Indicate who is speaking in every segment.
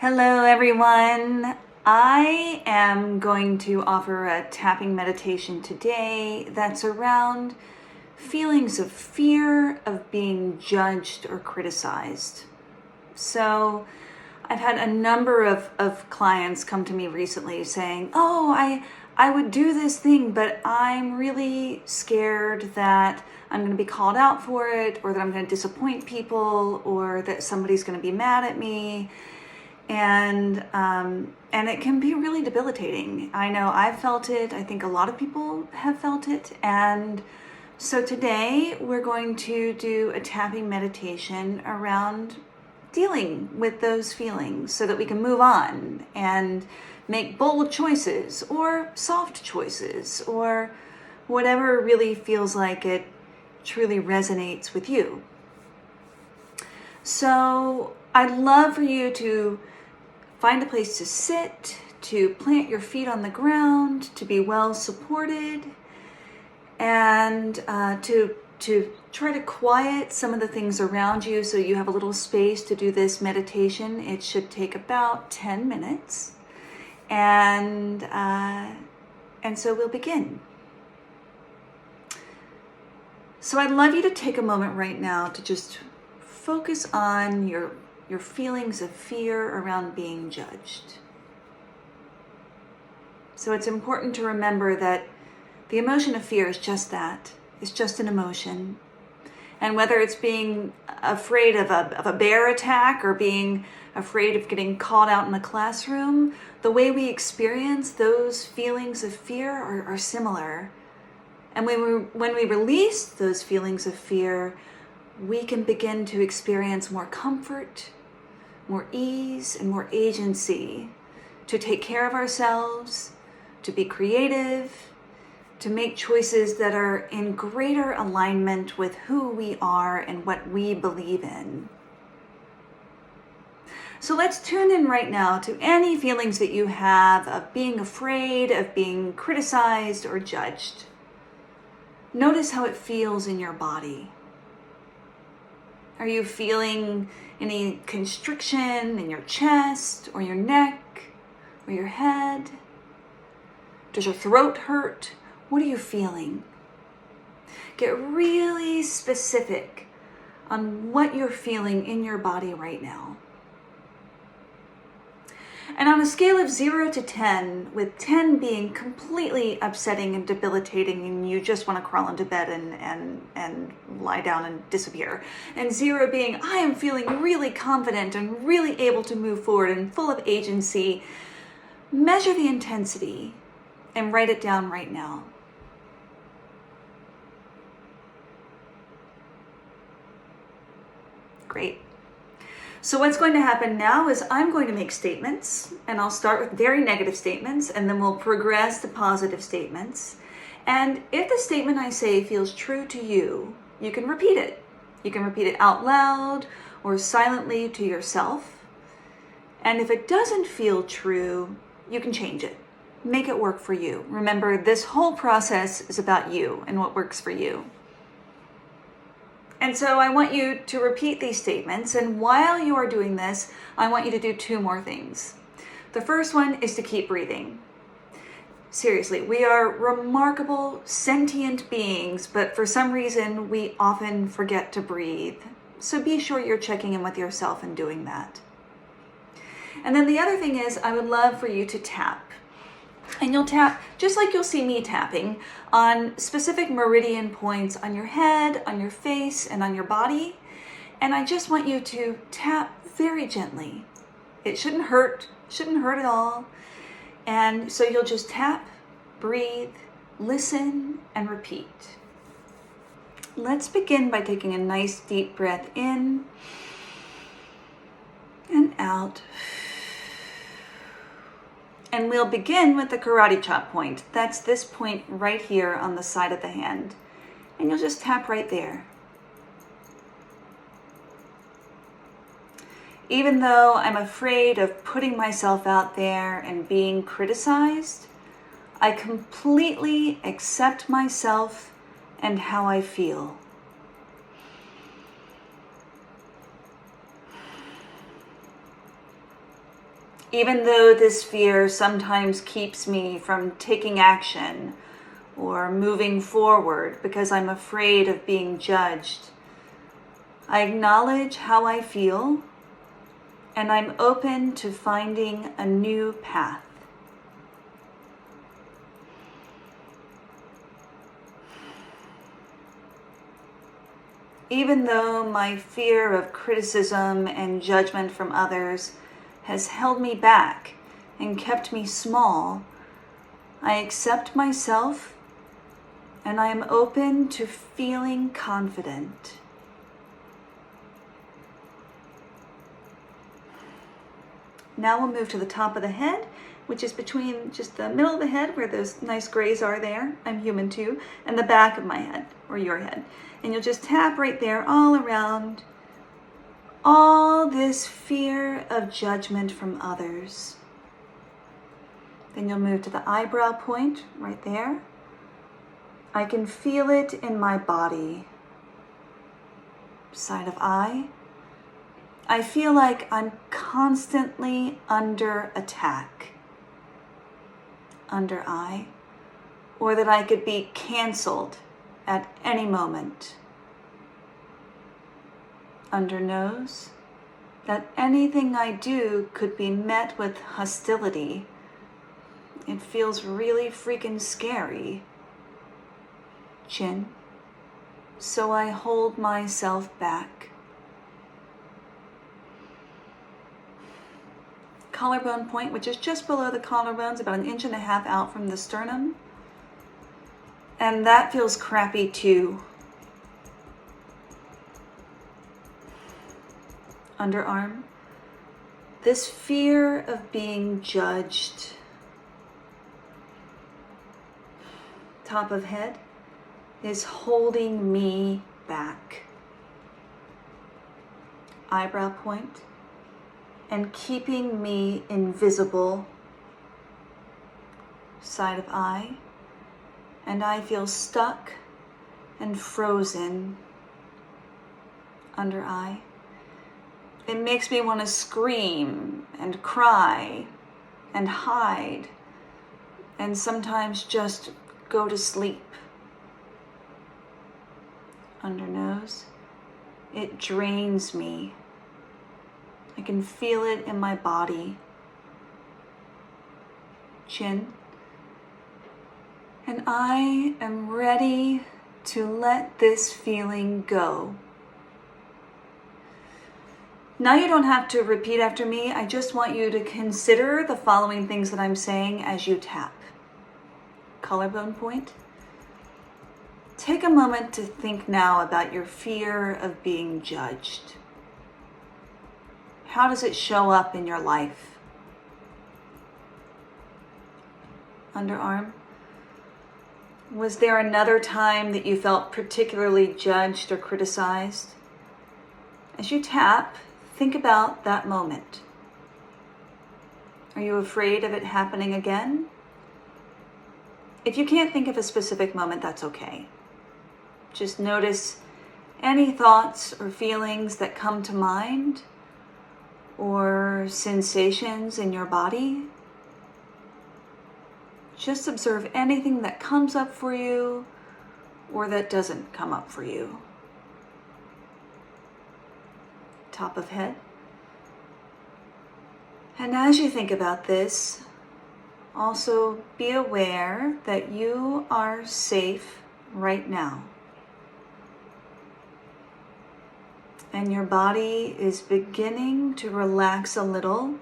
Speaker 1: Hello everyone. I am going to offer a tapping meditation today that's around feelings of fear of being judged or criticized. So I've had a number of clients come to me recently saying, I would do this thing, but I'm really scared that I'm going to be called out for it, or that I'm going to disappoint people, or that somebody's going to be mad at me. And it can be really debilitating. I know I've felt it. I think a lot of people have felt it. And so today we're going to do a tapping meditation around dealing with those feelings so that we can move on and make bold choices or soft choices or whatever really feels like it truly resonates with you. So I'd love for you to find a place to sit, to plant your feet on the ground, to be well supported, and to try to quiet some of the things around you so you have a little space to do this meditation. It should take about 10 minutes. And so we'll begin. So I'd love you to take a moment right now to just focus on your feelings of fear around being judged. So it's important to remember that the emotion of fear is just that. It's just an emotion. And whether it's being afraid of a bear attack or being afraid of getting called out in a classroom, the way we experience those feelings of fear are similar. And when we release those feelings of fear, we can begin to experience more comfort, more ease, and more agency to take care of ourselves, to be creative, to make choices that are in greater alignment with who we are and what we believe in. So let's tune in right now to any feelings that you have of being afraid, of being criticized or judged. Notice how it feels in your body. Are you feeling any constriction in your chest or your neck or your head? Does your throat hurt? What are you feeling? Get really specific on what you're feeling in your body right now. And on a scale of 0 to 10, with 10 being completely upsetting and debilitating and you just want to crawl into bed and lie down and disappear, and 0 being I am feeling really confident and really able to move forward and full of agency, measure the intensity and write it down right now. Great. So what's going to happen now is I'm going to make statements, and I'll start with very negative statements, and then we'll progress to positive statements. And if the statement I say feels true to you, you can repeat it. You can repeat it out loud or silently to yourself. And if it doesn't feel true, you can change it. Make it work for you. Remember, this whole process is about you and what works for you. And so I want you to repeat these statements, and while you are doing this, I want you to do 2 more things. The first one is to keep breathing. Seriously, we are remarkable, sentient beings, but for some reason, we often forget to breathe. So be sure you're checking in with yourself and doing that. And then the other thing is, I would love for you to tap. And you'll tap, just like you'll see me tapping, on specific meridian points on your head, on your face, and on your body. And I just want you to tap very gently. It shouldn't hurt at all. And so you'll just tap, breathe, listen, and repeat. Let's begin by taking a nice deep breath in and out. And we'll begin with the karate chop point. That's this point right here on the side of the hand. And you'll just tap right there. Even though I'm afraid of putting myself out there and being criticized, I completely accept myself and how I feel. Even though this fear sometimes keeps me from taking action or moving forward because I'm afraid of being judged, I acknowledge how I feel, and I'm open to finding a new path. Even though my fear of criticism and judgment from others has held me back and kept me small, I accept myself and I am open to feeling confident. Now we'll move to the top of the head, which is between just the middle of the head where those nice grays are there, I'm human too, and the back of my head, or your head. And you'll just tap right there all around all this fear of judgment from others. Then you'll move to the eyebrow point right there. I can feel it in my body. Side of eye. I feel like I'm constantly under attack. Under eye. Or that I could be canceled at any moment. Under nose. That anything I do could be met with hostility. It feels really freaking scary. Chin. So I hold myself back. Collarbone point, which is just below the collarbones, about 1.5 inches out from the sternum. And that feels crappy too. Underarm. This fear of being judged. Top of head is holding me back. Eyebrow point. And keeping me invisible. Side of eye. And I feel stuck and frozen. Under eye. It makes me want to scream and cry and hide and sometimes just go to sleep. Under nose. It drains me. I can feel it in my body. Chin. And I am ready to let this feeling go. Now you don't have to repeat after me. I just want you to consider the following things that I'm saying as you tap. Collarbone point. Take a moment to think now about your fear of being judged. How does it show up in your life? Underarm. Was there another time that you felt particularly judged or criticized? As you tap, think about that moment. Are you afraid of it happening again? If you can't think of a specific moment, that's okay. Just notice any thoughts or feelings that come to mind or sensations in your body. Just observe anything that comes up for you or that doesn't come up for you. Top of head. And as you think about this, also be aware that you are safe right now. And your body is beginning to relax a little,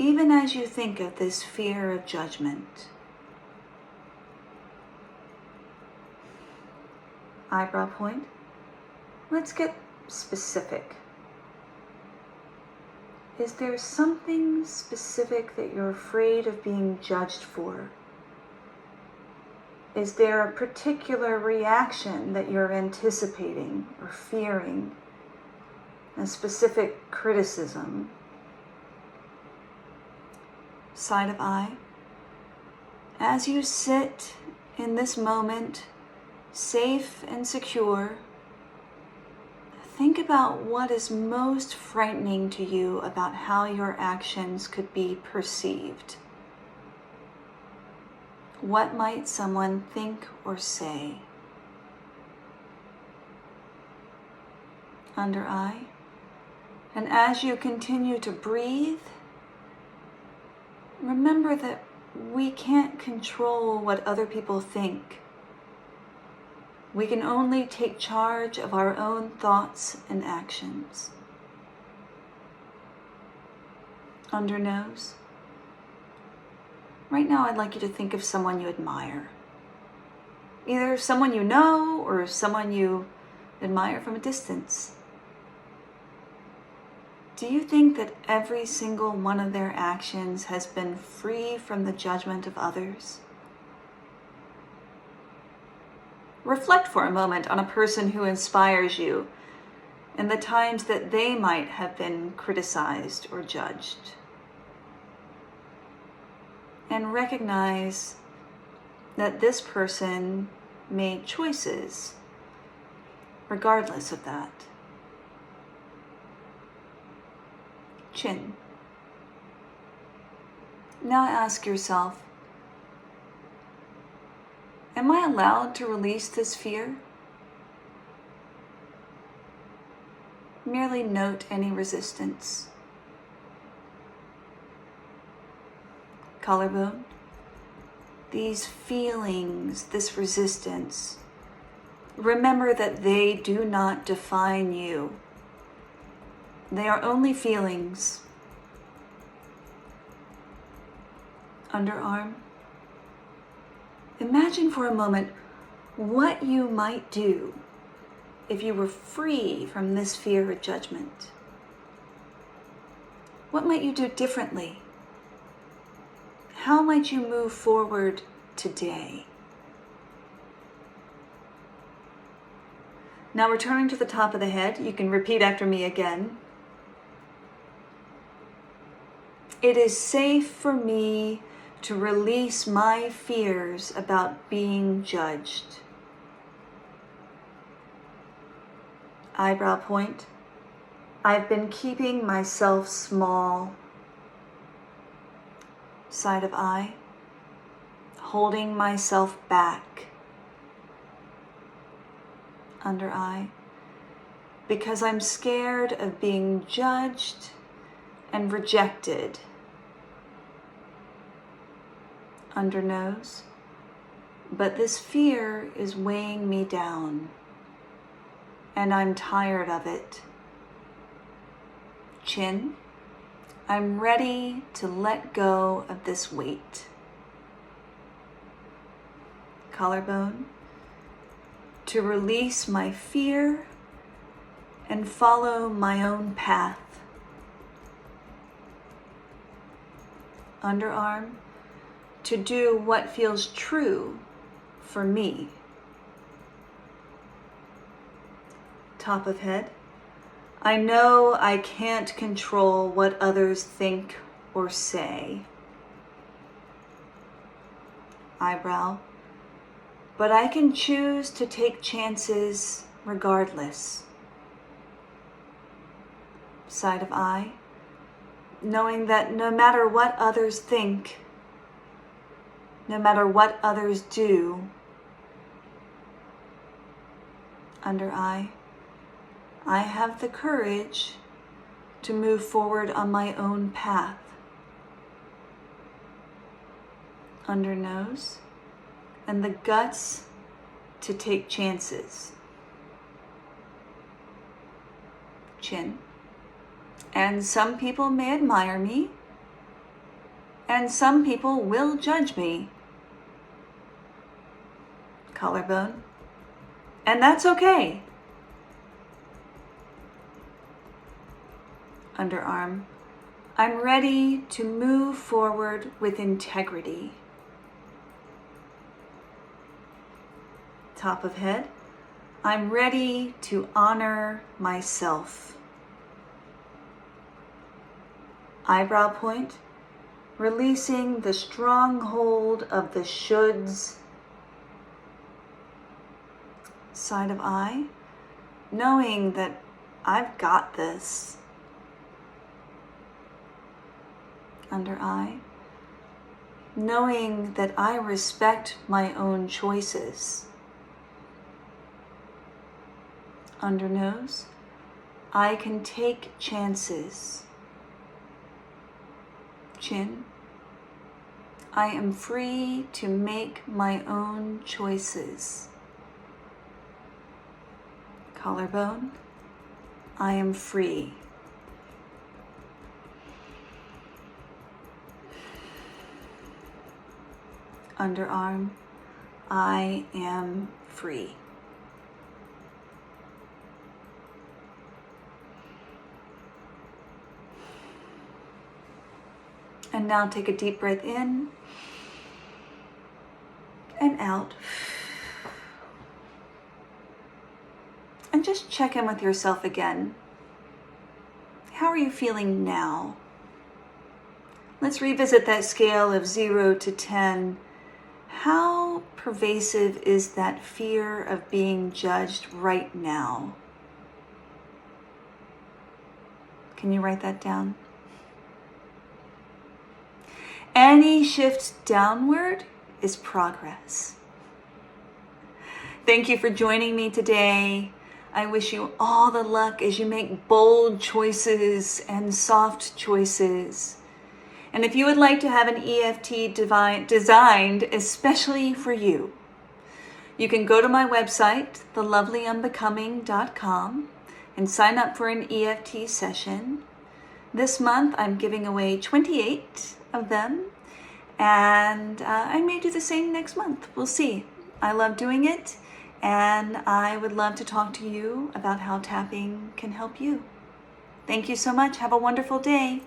Speaker 1: even as you think of this fear of judgment. Eyebrow point. Let's get specific. Is there something specific that you're afraid of being judged for? Is there a particular reaction that you're anticipating or fearing? A specific criticism? Side of eye. As you sit in this moment, safe and secure, think about what is most frightening to you about how your actions could be perceived. What might someone think or say? Under I. And as you continue to breathe, remember that we can't control what other people think. We can only take charge of our own thoughts and actions. Under nose. Right now I'd like you to think of someone you admire. Either someone you know or someone you admire from a distance. Do you think that every single one of their actions has been free from the judgment of others? Reflect for a moment on a person who inspires you and the times that they might have been criticized or judged. And recognize that this person made choices regardless of that. Chin. Now ask yourself, am I allowed to release this fear? Merely note any resistance. Collarbone. These feelings, this resistance, remember that they do not define you. They are only feelings. Underarm. Imagine for a moment what you might do if you were free from this fear of judgment. What might you do differently? How might you move forward today? Now returning to the top of the head, you can repeat after me again. It is safe for me to release my fears about being judged. Eyebrow point. I've been keeping myself small. Side of eye. Holding myself back. Under eye. Because I'm scared of being judged and rejected. Under nose. But this fear is weighing me down, and I'm tired of it. Chin. I'm ready to let go of this weight. Collarbone. To release my fear and follow my own path. Underarm. To do what feels true for me. Top of head. I know I can't control what others think or say. Eyebrow. But I can choose to take chances regardless. Side of eye. Knowing that no matter what others think, no matter what others do. Under eye. I have the courage to move forward on my own path. Under nose. And the guts to take chances. Chin. And some people may admire me, and some people will judge me. Collarbone. And that's okay. Underarm. I'm ready to move forward with integrity. Top of head. I'm ready to honor myself. Eyebrow point. Releasing the stronghold of the shoulds. Side of eye. Knowing that I've got this. Under I, knowing that I respect my own choices. Under nose, I can take chances. Chin, I am free to make my own choices. Collarbone, I am free. Underarm, I am free. And now take a deep breath in and out. And just check in with yourself again. How are you feeling now? Let's revisit that scale of 0 to 10. How pervasive is that fear of being judged right now? Can you write that down? Any shift downward is progress. Thank you for joining me today. I wish you all the luck as you make bold choices and soft choices. And if you would like to have an EFT designed especially for you, you can go to my website, thelovelyunbecoming.com, and sign up for an EFT session. This month I'm giving away 28 of them, and I may do the same next month. We'll see. I love doing it, and I would love to talk to you about how tapping can help you. Thank you so much. Have a wonderful day.